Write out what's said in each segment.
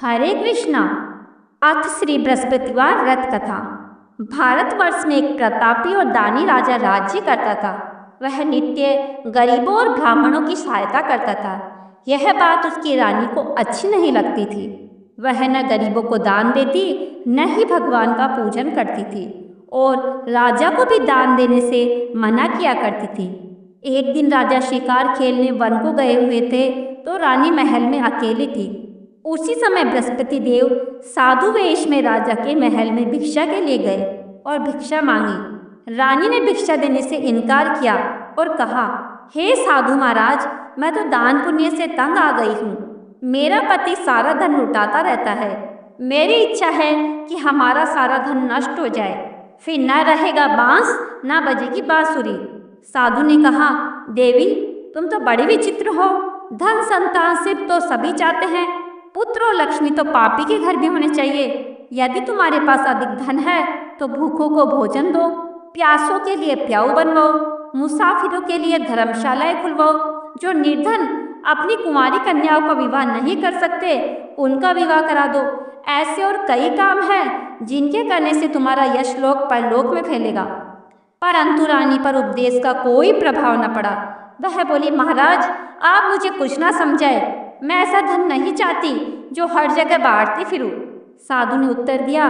हरे कृष्णा। अथ श्री बृहस्पतिवार व्रत कथा। भारतवर्ष में एक प्रतापी और दानी राजा राज्य करता था। वह नित्य गरीबों और ब्राह्मणों की सहायता करता था। यह बात उसकी रानी को अच्छी नहीं लगती थी। वह न गरीबों को दान देती, न ही भगवान का पूजन करती थी और राजा को भी दान देने से मना किया करती थी। एक दिन राजा शिकार खेलने वन को गए हुए थे तो रानी महल में अकेली थी। उसी समय बृहस्पति देव साधु वेश में राजा के महल में भिक्षा के लिए गए और भिक्षा मांगी। रानी ने भिक्षा देने से इनकार किया और कहा, हे साधु महाराज, मैं तो दान पुण्य से तंग आ गई हूँ। मेरा पति सारा धन लुटाता रहता है। मेरी इच्छा है कि हमारा सारा धन नष्ट हो जाए, फिर न रहेगा बांस न बजेगी बांसुरी। साधु ने कहा, देवी तुम तो बड़ी विचित्र हो। धन संतान सिर्फ तो सभी चाहते हैं, पुत्र और लक्ष्मी तो पापी के घर भी होने चाहिए। यदि तुम्हारे पास अधिक धन है तो भूखों को भोजन दो, प्यासों के लिए प्याऊ बनवाओ, मुसाफिरों के लिए धर्मशालाएं खुलवाओ। जो निर्धन अपनी कुंवारी कन्याओं का विवाह नहीं कर सकते उनका विवाह करा दो। ऐसे और कई काम हैं जिनके करने से तुम्हारा यश लोक परलोक में फैलेगा। परंतु रानी पर उपदेश का कोई प्रभाव न पड़ा। वह बोली, महाराज आप मुझे कुछ ना समझाए, मैं ऐसा धन नहीं चाहती जो हर जगह बांटती फिरूं। साधु ने उत्तर दिया,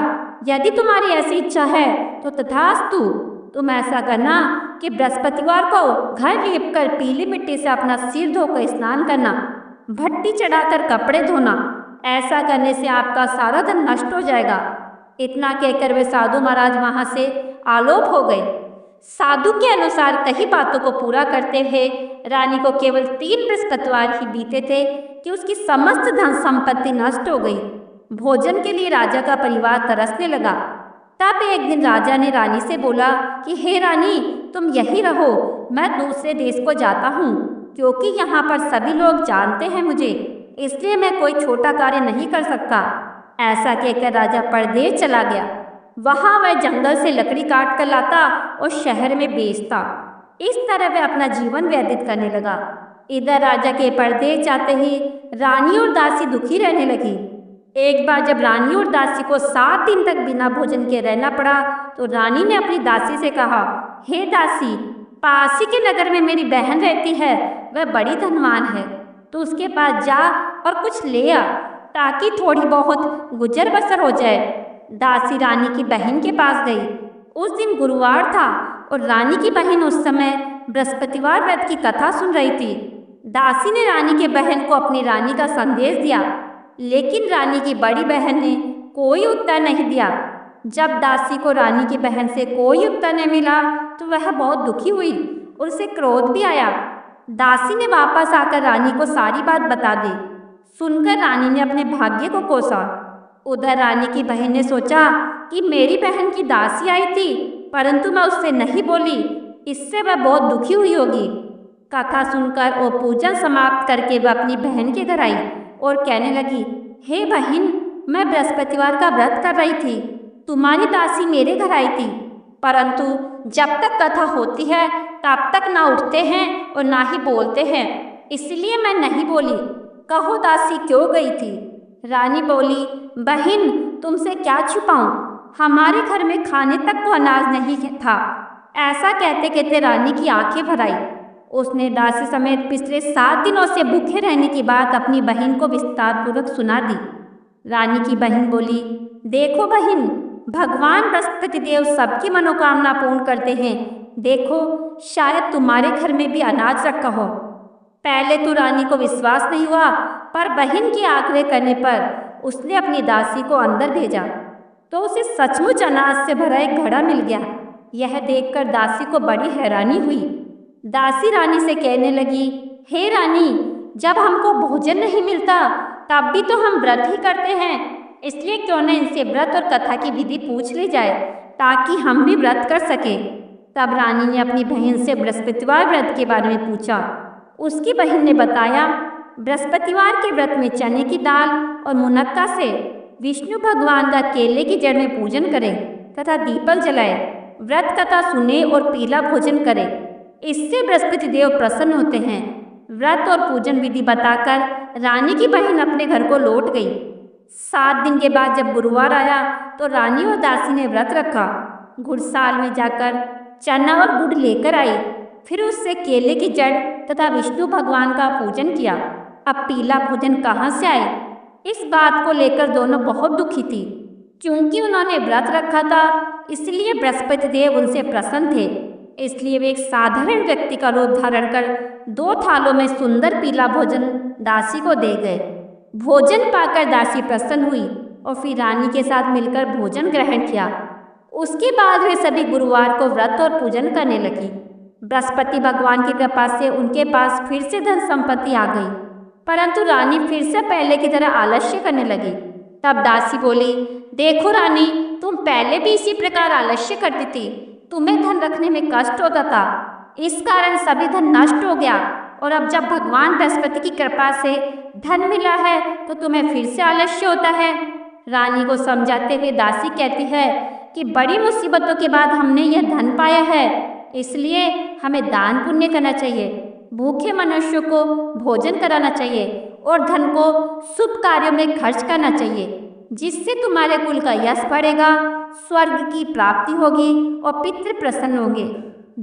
यदि तुम्हारी ऐसी इच्छा है तो तथास्तु। तुम ऐसा करना कि बृहस्पतिवार को घर लीप कर पीली मिट्टी से अपना सिर धोकर स्नान करना, भट्टी चढ़ाकर कपड़े धोना। ऐसा करने से आपका सारा धन नष्ट हो जाएगा। इतना कहकर वे साधु महाराज वहां से आलोप हो गए। साधु के अनुसार कई बातों को पूरा करते हुए रानी को केवल 3 बृहस्पतिवार ही बीते थे कि उसकी समस्त धन संपत्ति नष्ट हो गई। भोजन के लिए राजा का परिवार तरसने लगा। तब एक दिन राजा ने रानी से बोला कि हे रानी, तुम यहीं रहो, मैं दूसरे देश को जाता हूँ, क्योंकि यहाँ पर सभी लोग जानते हैं मुझे, इसलिए मैं कोई छोटा कार्य नहीं कर सकता। ऐसा कहकर राजा परदेश चला गया। वहाँ वह जंगल से लकड़ी काट कर लाता और शहर में बेचता। इस तरह वह अपना जीवन व्यतीत करने लगा। इधर राजा के परदेश जाते ही रानी और दासी दुखी रहने लगी। एक बार जब रानी और दासी को 7 दिन तक बिना भोजन के रहना पड़ा तो रानी ने अपनी दासी से कहा, हे दासी, पास ही के नगर में मेरी बहन रहती है, वह बड़ी धनवान है, तो उसके पास जा और कुछ ले आ ताकि थोड़ी बहुत गुजर बसर हो जाए। दासी रानी की बहन के पास गई। उस दिन गुरुवार था और रानी की बहन उस समय बृहस्पतिवार व्रत की कथा सुन रही थी। दासी ने रानी के बहन को अपनी रानी का संदेश दिया, लेकिन रानी की बड़ी बहन ने कोई उत्तर नहीं दिया। जब दासी को रानी की बहन से कोई उत्तर नहीं मिला तो वह बहुत दुखी हुई और उसे क्रोध भी आया। दासी ने वापस आकर रानी को सारी बात बता दी। सुनकर रानी ने अपने भाग्य को कोसा। उधर रानी की बहन ने सोचा कि मेरी बहन की दासी आई थी, परंतु मैं उससे नहीं बोली, इससे वह बहुत दुखी हुई होगी। कथा सुनकर और पूजन समाप्त करके वह अपनी बहन के घर आई और कहने लगी, हे बहन, मैं बृहस्पतिवार का व्रत कर रही थी, तुम्हारी दासी मेरे घर आई थी, परंतु जब तक कथा होती है तब तक ना उठते हैं और ना ही बोलते हैं, इसलिए मैं नहीं बोली। कहो दासी क्यों गई थी? रानी बोली, बहन तुमसे क्या छुपाऊं, हमारे घर में खाने तक को अनाज नहीं था। ऐसा कहते कहते रानी की आंखें भर आई। उसने दासी समेत पिछले 7 दिनों से भूखे रहने की बात अपनी बहन को विस्तार पूर्वक सुना दी। रानी की बहन बोली, देखो बहन, भगवान बृहस्पति देव सबकी मनोकामना पूर्ण करते हैं। देखो, शायद तुम्हारे घर में भी अनाज रखा हो। पहले तो रानी को विश्वास नहीं हुआ, पर बहन की आग्रह करने पर उसने अपनी दासी को अंदर भेजा तो उसे सचमुच अनाज से भरा एक घड़ा मिल गया। यह देखकर दासी को बड़ी हैरानी हुई। दासी रानी से कहने लगी, हे रानी, जब हमको भोजन नहीं मिलता तब भी तो हम व्रत ही करते हैं, इसलिए क्यों न इनसे व्रत और कथा की विधि पूछ ली जाए ताकि हम भी व्रत कर सके। तब रानी ने अपनी बहन से बृहस्पतिवार व्रत के बारे में पूछा। उसकी बहन ने बताया, बृहस्पतिवार के व्रत में चने की दाल और मुनक्का से विष्णु भगवान का केले की जड़ में पूजन करें तथा दीपक जलाए, व्रत कथा सुने और पीला भोजन करें, इससे बृहस्पति देव प्रसन्न होते हैं। व्रत और पूजन विधि बताकर रानी की बहन अपने घर को लौट गई। 7 दिन के बाद जब गुरुवार आया तो रानी और दासी ने व्रत रखा। घुड़साल में जाकर चना और गुड़ लेकर आई। फिर उससे केले की जड़ तथा विष्णु भगवान का पूजन किया। अब पीला भोजन कहाँ से आए? इस बात को लेकर दोनों बहुत दुखी थी। क्योंकि उन्होंने व्रत रखा था, इसलिए बृहस्पति देव उनसे प्रसन्न थे। इसलिए वे एक साधारण व्यक्ति का रूप धारण कर 2 थालों में सुंदर पीला भोजन दासी को दे गए। भोजन पाकर दासी प्रसन्न हुई और फिर रानी के साथ मिलकर भोजन ग्रहण किया। उसके बाद वे सभी गुरुवार को व्रत और पूजन करने लगी। बृहस्पति भगवान की कृपा से उनके पास फिर से धन संपत्ति आ गई, परंतु रानी फिर से पहले की तरह आलस्य करने लगी। तब दासी बोली, देखो रानी, तुम पहले भी इसी प्रकार आलस्य करती थी। तुम्हें धन रखने में कष्ट होता था, इस कारण सभी धन नष्ट हो गया, और अब जब भगवान बृहस्पति की कृपा से धन मिला है तो तुम्हें फिर से आलस्य होता है। रानी को समझाते हुए दासी कहती है कि बड़ी मुसीबतों के बाद हमने यह धन पाया है, इसलिए हमें दान पुण्य करना चाहिए, भूखे मनुष्यों को भोजन कराना चाहिए और धन को शुभ कार्यों में खर्च करना चाहिए, जिससे तुम्हारे कुल का यश बढ़ेगा, स्वर्ग की प्राप्ति होगी और पितृ प्रसन्न होंगे।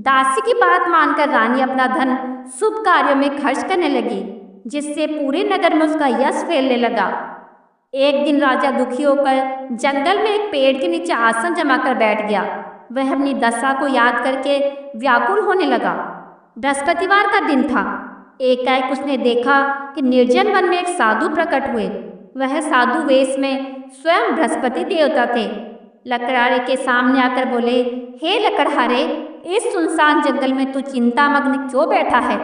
दासी की बात मानकर रानी अपना धन शुभ कार्यों में खर्च करने लगी, जिससे पूरे नगर में उसका यश फैलने लगा। एक दिन राजा दुखी होकर जंगल में एक पेड़ के नीचे आसन जमाकर बैठ गया। वह अपनी दशा को याद करके व्याकुल होने लगा। बृहस्पतिवार का दिन था। एकाएक उसने देखा कि निर्जन वन में एक साधु प्रकट हुए। वह साधु वेश में स्वयं बृहस्पति देवता थे। लकड़हारे के सामने आकर बोले, हे लकड़हारे, इस सुनसान जंगल में तू चिंतामग्न क्यों बैठा है?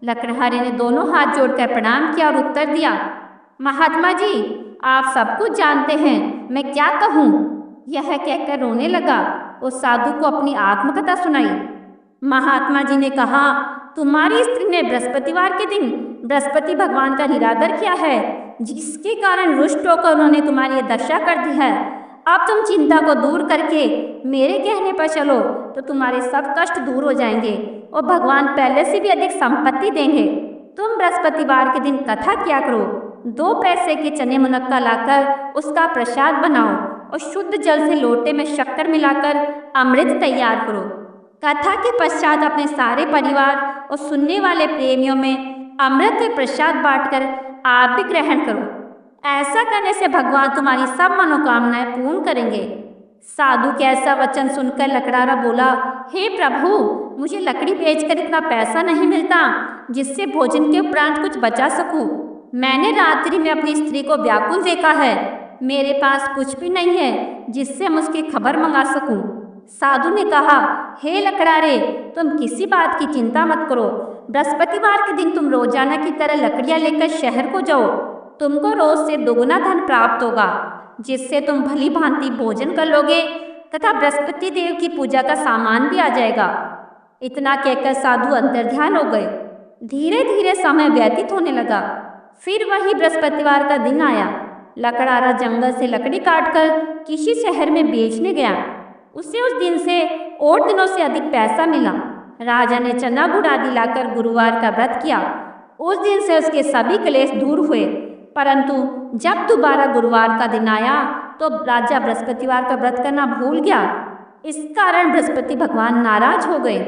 लकड़हारे ने दोनों हाथ जोड़कर प्रणाम किया और उत्तर दिया, महात्मा जी, आप सब कुछ जानते हैं, मैं क्या कहूँ? यह कहकर रोने लगा। उस साधु को अपनी आत्मकथा सुनाई। महात्मा जी ने कहा, तुम्हारी स्त्री ने बृहस्पतिवार के दिन बृहस्पति भगवान का निरादर किया है, जिसके कारण रुष्ट होकर उन्होंने तुम्हारी दशा कर दी है। अब तुम चिंता को दूर करके मेरे कहने पर चलो तो तुम्हारे सब कष्ट दूर हो जाएंगे और भगवान पहले से भी अधिक संपत्ति देंगे। तुम बृहस्पतिवार के दिन कथा किया करो। 2 पैसे के चने मुनक्का लाकर उसका प्रसाद बनाओ और शुद्ध जल से लोटे में शक्कर मिलाकर अमृत तैयार करो। कथा के पश्चात अपने सारे परिवार और सुनने वाले प्रेमियों में अमृत के प्रसाद बांटकर आप भी ग्रहण करो। ऐसा करने से भगवान तुम्हारी सब मनोकामनाएं पूर्ण करेंगे। साधु के ऐसा वचन सुनकर लकड़हारा बोला, हे प्रभु, मुझे लकड़ी बेचकर इतना पैसा नहीं मिलता जिससे भोजन के उपरांत कुछ बचा सकूं। मैंने रात्रि में अपनी स्त्री को व्याकुल देखा है। मेरे पास कुछ भी नहीं है जिससे हम उसकी खबर मंगा सकूं। साधु ने कहा, हे लकड़हारे, तुम किसी बात की चिंता मत करो। बृहस्पतिवार के दिन तुम रोजाना की तरह लकड़ियां लेकर शहर को जाओ। तुमको रोज से दोगुना धन प्राप्त होगा, जिससे तुम भली भांति भोजन कर लोगे तथा बृहस्पति देव की पूजा का सामान भी आ जाएगा। इतना कहकर साधु अंतर्ध्यान हो गए। धीरे धीरे समय व्यतीत होने लगा। फिर वही बृहस्पतिवार का दिन आया। लकड़हारा जंगल से लकड़ी काटकर किसी शहर में बेचने गया। उसे उस दिन से और दिनों से अधिक पैसा मिला। राजा ने चना गुड़ आदि लाकर गुरुवार का व्रत किया। उस दिन से उसके सभी क्लेश दूर हुए। परंतु जब दोबारा गुरुवार का दिन आया तो राजा बृहस्पतिवार का व्रत करना भूल गया। इस कारण बृहस्पति भगवान नाराज हो गए।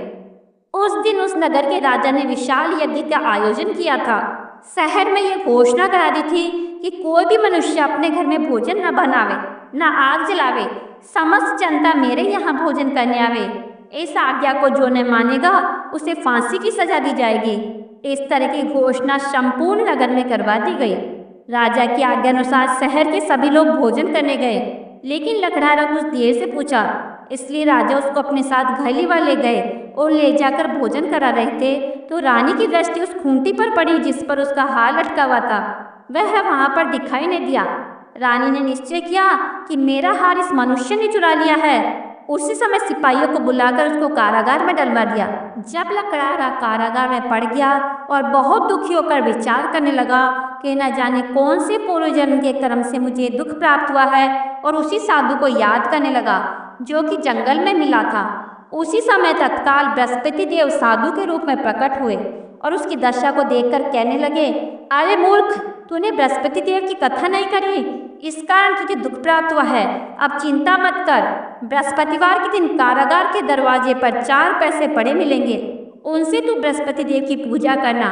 उस दिन उस नगर के राजा ने विशाल यज्ञ का आयोजन किया था। शहर में यह घोषणा करा दी थी कि कोई भी मनुष्य अपने घर में भोजन न बनावे, न आग जलावे। समस्त जनता मेरे यहाँ भोजन करने आवे। इस आज्ञा को जो न मानेगा उसे फांसी की सजा दी जाएगी। इस तरह की घोषणा संपूर्ण नगर में करवा दी गई। राजा की आज्ञा अनुसार शहर के सभी लोग भोजन करने गए, लेकिन लकड़हारा कुछ देर से पूछा, इसलिए राजा उसको अपने साथ घैलीवा ले गए और ले जाकर भोजन करा रहे थे तो रानी की दृष्टि उस खूंटी पर पड़ी जिस पर उसका हार लटका हुआ था। वह वहां पर दिखाई नहीं दिया। रानी ने निश्चय किया कि मेरा हार इस मनुष्य ने चुरा लिया है। उसी समय सिपाहियों को बुलाकर उसको कारागार में डलवा दिया। जब लकड़हारा कारागार में पड़ गया और बहुत दुखी होकर विचार करने लगा कि न जाने कौन से पूर्व जन्म के कर्म से मुझे दुख प्राप्त हुआ है, और उसी साधु को याद करने लगा जो कि जंगल में मिला था। उसी समय तत्काल बृहस्पति देव साधु के रूप में प्रकट हुए और उसकी दशा को देखकर कहने लगे, अरे मूर्ख, तूने बृहस्पति देव की कथा नहीं करी, इस कारण तुझे दुख प्राप्त हुआ है। अब चिंता मत कर, बृहस्पतिवार के दिन कारागार के दरवाजे पर 4 पैसे पड़े मिलेंगे, उनसे तू बृहस्पति देव की पूजा करना,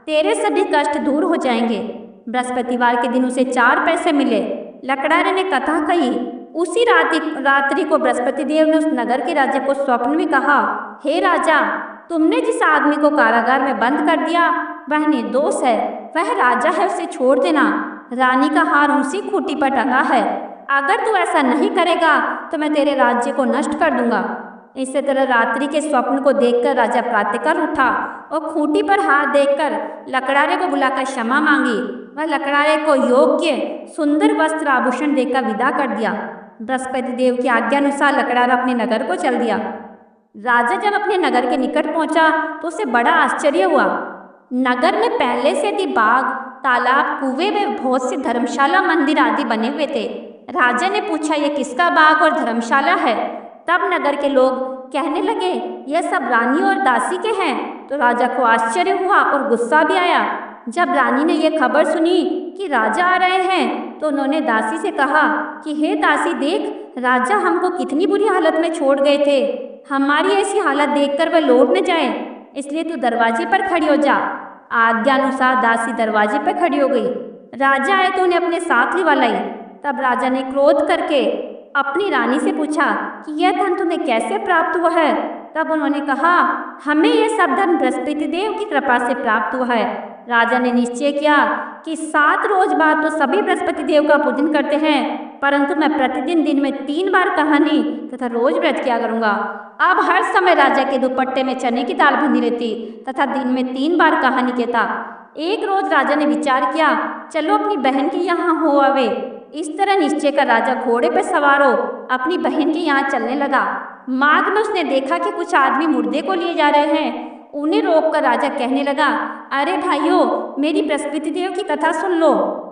तेरे सभी कष्ट दूर हो जाएंगे। बृहस्पतिवार के दिन उसे 4 पैसे मिले। लकड़ारे ने कथा कही। उसी रात्रि को बृहस्पति देव ने उस नगर के राजा को स्वप्न में कहा, हे राजा, तुमने जिस आदमी को कारागार में बंद कर दिया वह निर्दोष है, वह राजा है, उसे छोड़ देना। रानी का हार उसी खूंटी पर टंगा है, अगर तू ऐसा नहीं करेगा तो मैं तेरे राज्य को नष्ट कर दूंगा। इसी तरह रात्रि के स्वप्न को देखकर राजा प्रातःकाल उठा और खूंटी पर हाथ देखकर लकड़ारे को बुलाकर क्षमा मांगी। वह लकड़ारे को योग्य सुंदर वस्त्र आभूषण देकर विदा कर दिया। बृहस्पति देव की आज्ञा अनुसार लकड़ारा अपने नगर को चल दिया। राजा जब अपने नगर के निकट पहुंचा तो उसे बड़ा आश्चर्य हुआ। नगर में पहले से भी बाग, तालाब, कुएं व बहुत सी धर्मशाला, मंदिर आदि बने हुए थे। राजा ने पूछा, यह किसका बाग और धर्मशाला है? तब नगर के लोग कहने लगे, यह सब रानी और दासी के हैं। तो राजा को आश्चर्य हुआ और गुस्सा भी आया। जब रानी ने यह खबर सुनी कि राजा आ रहे हैं तो उन्होंने दासी से कहा कि हे दासी, देख, राजा हमको कितनी बुरी हालत में छोड़ गए थे, हमारी ऐसी हालत देखकर वह लौट न जाए, इसलिए तू दरवाजे पर खड़ी हो जा। आज्ञा अनुसार दासी दरवाजे पर खड़ी हो गई। राजा आए तो उन्हें अपने साथ लिवा लाई। तब राजा ने क्रोध करके अपनी रानी से पूछा कि यह धन तुम्हें कैसे प्राप्त हुआ है? तब उन्होंने कहा, हमें यह सब धन बृहस्पति देव की कृपा से प्राप्त हुआ है। राजा ने निश्चय किया कि 7 रोज बाद तो सभी बृहस्पति देव का पूजन करते हैं, परंतु मैं प्रतिदिन दिन में 3 बार कहानी तथा रोज व्रत किया करूँगा। अब हर समय राजा के दुपट्टे में चने की दाल बंधी रहती तथा दिन में 3 बार कहानी कहता। एक रोज राजा ने विचार किया, चलो अपनी बहन के यहाँ हो आवे। इस तरह निश्चय कर राजा घोड़े पर सवार हो अपनी बहन के यहाँ चलने लगा। मार्ग में उसने देखा कि कुछ आदमी मुर्दे को लिए जा रहे हैं। उन्हें रोककर राजा कहने लगा, अरे भाइयों, मेरी बृहस्पति देव की कथा सुन लो।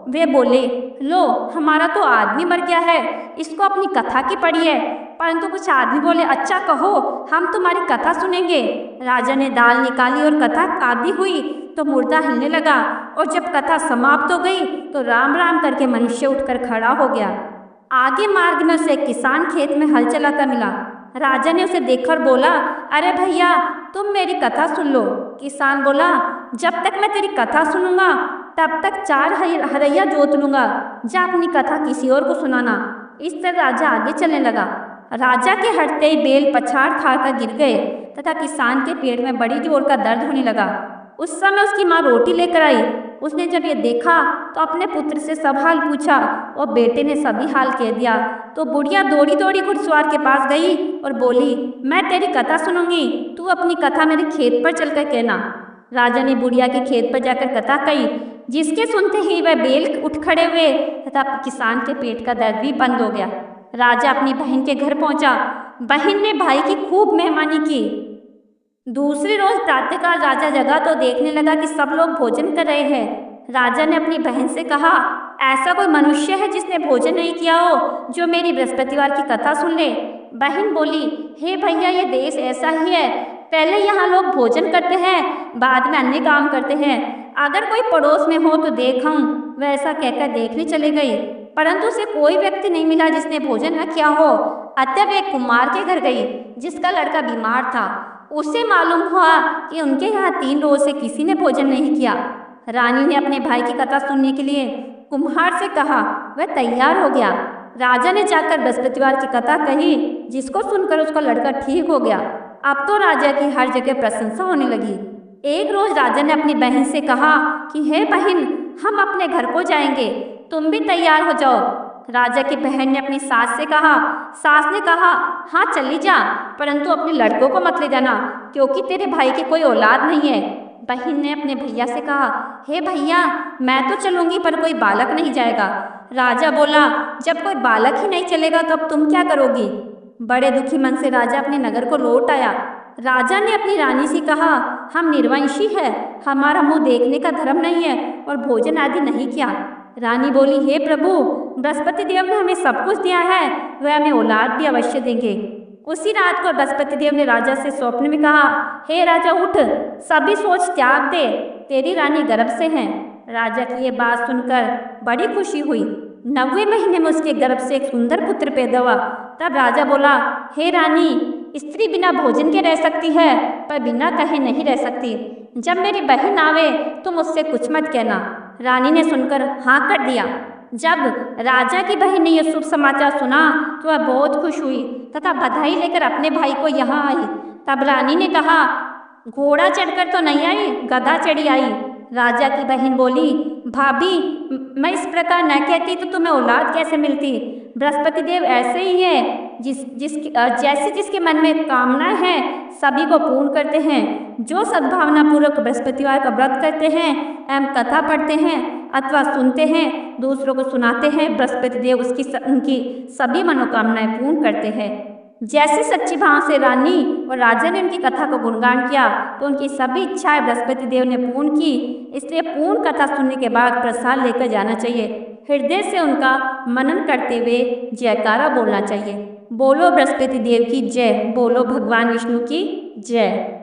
वे बोले, लो, हमारा तो आदमी मर गया है, इसको अपनी कथा की पड़ी है। परंतु कुछ आदमी बोले, अच्छा कहो, हम तुम्हारी कथा सुनेंगे। राजा ने दाल निकाली और कथा आदि हुई तो मुर्दा हिलने लगा, और जब कथा समाप्त हो गई तो राम राम करके मनुष्य उठकर खड़ा हो गया। आगे मार्ग में उसे एक किसान खेत में हल चलाता मिला। राजा ने उसे देखकर बोला, अरे भैया, तुम मेरी कथा सुन लो। किसान बोला, जब तक मैं तेरी कथा सुनूंगा तब तक 4 हरैया जोत लूंगा, जा अपनी कथा किसी और को सुनाना। इस तरह राजा आगे चलने लगा। राजा के हटते ही बैल पछाड़ खाकर गिर गए तथा किसान के पेट में बड़ी जोर का दर्द होने लगा। उस समय उसकी माँ रोटी लेकर आई। उसने जब ये देखा तो अपने पुत्र से सब हाल पूछा और बेटे ने सभी हाल कह दिया। तो बुढ़िया दौड़ी दौड़ी घुड़सवार के पास गई और बोली, मैं तेरी कथा सुनूंगी, तू अपनी कथा मेरे खेत पर चलकर कहना। राजा ने बुढ़िया के खेत पर जाकर कथा कही, जिसके सुनते ही वह बैल उठ खड़े हुए तथा किसान के पेट का दर्द भी बंद हो गया। राजा अपनी बहन के घर पहुंचा। बहन ने भाई की खूब मेहमानी की। दूसरे रोज प्रातःकाल राजा जगा तो देखने लगा कि सब लोग भोजन कर रहे हैं। राजा ने अपनी बहन से कहा, ऐसा कोई मनुष्य है जिसने भोजन नहीं किया हो, जो मेरी बृहस्पतिवार की कथा सुन ले? बहन बोली, हे भैया, ये देश ऐसा ही है, पहले यहाँ लोग भोजन करते हैं, बाद में अन्य काम करते हैं। अगर कोई पड़ोस में हो तो देखूं। वह ऐसा कहकर देखने चले गई, परंतु उसे कोई व्यक्ति नहीं मिला जिसने भोजन न किया हो। अतः वे एक कुम्हार के घर गई जिसका लड़का बीमार था। उसे मालूम हुआ कि उनके यहाँ 3 रोज से किसी ने भोजन नहीं किया। रानी ने अपने भाई की कथा सुनने के लिए कुम्हार से कहा। वह तैयार हो गया। राजा ने जाकर बृहस्पतिवार की कथा कही, जिसको सुनकर उसका लड़का ठीक हो गया। अब तो राजा की हर जगह प्रशंसा होने लगी। एक रोज राजा ने अपनी बहन से कहा कि हे बहन, हम अपने घर को जाएंगे, तुम भी तैयार हो जाओ। राजा की बहन ने अपनी सास से कहा। सास ने कहा, हाँ चली जा, परंतु अपने लड़कों को मत ले जाना, क्योंकि तेरे भाई की कोई औलाद नहीं है। बहन ने अपने भैया से कहा, हे भैया, मैं तो चलूंगी पर कोई बालक नहीं जाएगा। राजा बोला, जब कोई बालक ही नहीं चलेगा तो अब तुम क्या करोगी? बड़े दुखी मन से राजा अपने नगर को लौट आया। राजा ने अपनी रानी से कहा, हम निर्वंशी है, हमारा मुंह देखने का धर्म नहीं है और भोजन आदि नहीं किया। रानी बोली, हे प्रभु, बृहस्पति देव ने हमें सब कुछ दिया है, वह हमें औलाद भी अवश्य देंगे। उसी रात को बृहस्पति देव ने राजा से स्वप्न में कहा, हे राजा, उठ, सभी सोच त्याग दे, तेरी रानी गर्भ से है। राजा की ये बात सुनकर बड़ी खुशी हुई। 9वें महीने में उसके गर्भ से एक सुंदर पुत्र पैदा हुआ। तब राजा बोला, हे रानी, स्त्री बिना भोजन के रह सकती है पर बिना कहे नहीं रह सकती। जब मेरी बहन आवे तो मुझसे कुछ मत कहना। रानी ने सुनकर हाँ कर दिया। जब राजा की बहन ने यह शुभ समाचार सुना तो वह बहुत खुश हुई तथा बधाई लेकर अपने भाई को यहाँ आई। तब रानी ने कहा, घोड़ा चढ़कर तो नहीं आई, गधा चढ़ी आई। राजा की बहन बोली, भाभी, मैं इस प्रकार न कहती तो तुम्हें औलाद कैसे मिलती। बृहस्पति देव ऐसे ही है, जैसे जिसके मन में कामना है सभी को पूर्ण करते हैं। जो सद्भावना पूर्वक बृहस्पतिवार का व्रत करते हैं एवं कथा पढ़ते हैं अथवा सुनते हैं, दूसरों को सुनाते हैं, बृहस्पति देव उनकी सभी मनोकामनाएं पूर्ण करते हैं। जैसे सच्ची भाव से रानी और राजा ने उनकी कथा को गुणगान किया तो उनकी सभी इच्छाएं बृहस्पति देव ने पूर्ण की। इसलिए पूर्ण कथा सुनने के बाद प्रसाद लेकर जाना चाहिए। हृदय से उनका मनन करते हुए जयकारा बोलना चाहिए। बोलो बृहस्पति देव की जय, बोलो भगवान विष्णु की जय।